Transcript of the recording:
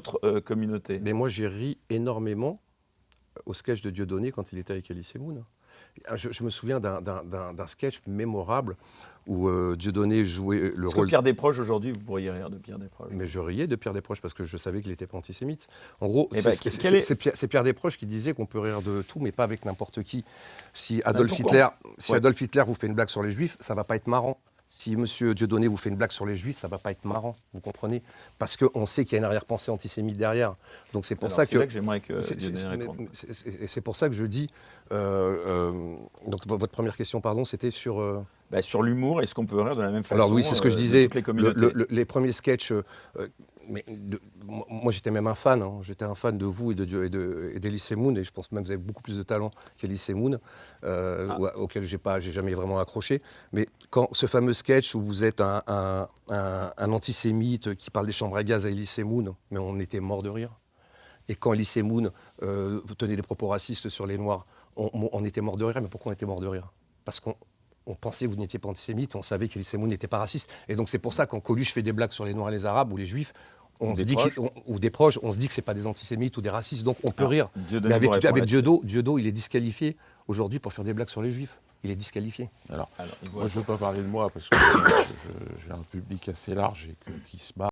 d'autres communautés. Mais moi, j'ai ri énormément au sketch de Dieudonné quand il était avec Elie Semoun. Je me souviens d'un sketch mémorable où Dieudonné jouait le Est-ce que rôle. Pierre Desproges, aujourd'hui, vous pourriez rire de Pierre Desproges? Mais je riais de Pierre Desproges parce que je savais qu'il n'était pas antisémite. En gros, Eh ben, quel est- c'est Pierre Desproges qui disait qu'on peut rire de tout, mais pas avec n'importe qui. Si Adolf pourquoi Hitler vous fait une blague sur les Juifs, ça va pas être marrant. Si Monsieur Dieudonné vous fait une blague sur les Juifs, ça va pas être marrant, vous comprenez? Parce qu'on sait qu'il y a une arrière-pensée antisémite derrière. Donc c'est pour Alors, ça c'est que là que j'aimerais que c'est- Dieudonné c'est- mais- réponde. c'est pour ça que je dis. Donc votre première question, pardon, c'était sur. Bah, sur l'humour, est-ce qu'on peut rire de la même façon Alors oui, c'est ce que je de disais. toutes les communautés? Les premiers sketchs, moi j'étais même un fan. J'étais un fan de vous et d'Elie Semoun, et je pense même que vous avez beaucoup plus de talent qu'Elie Semoun, auquel j'ai jamais vraiment accroché. Mais quand ce fameux sketch où vous êtes un antisémite qui parle des chambres à gaz à Elie Semoun, mais on était mort de rire. Et quand Elie Semoun tenait des propos racistes sur les Noirs, on était mort de rire. Mais pourquoi on était mort de rire? Parce qu'on pensait que vous n'étiez pas antisémite, on savait qu'Elie Semoun n'était pas raciste. Et donc c'est pour ça quand Coluche fait des blagues sur les Noirs et les Arabes ou les Juifs, on se dit ou des proches, on se dit que c'est pas des antisémites ou des racistes, donc on peut rire. Mais avec Dieudo, il est disqualifié aujourd'hui pour faire des blagues sur les Juifs. Il est disqualifié. Alors moi, je ne veux pas parler de moi parce que j'ai un public assez large et qui se marre.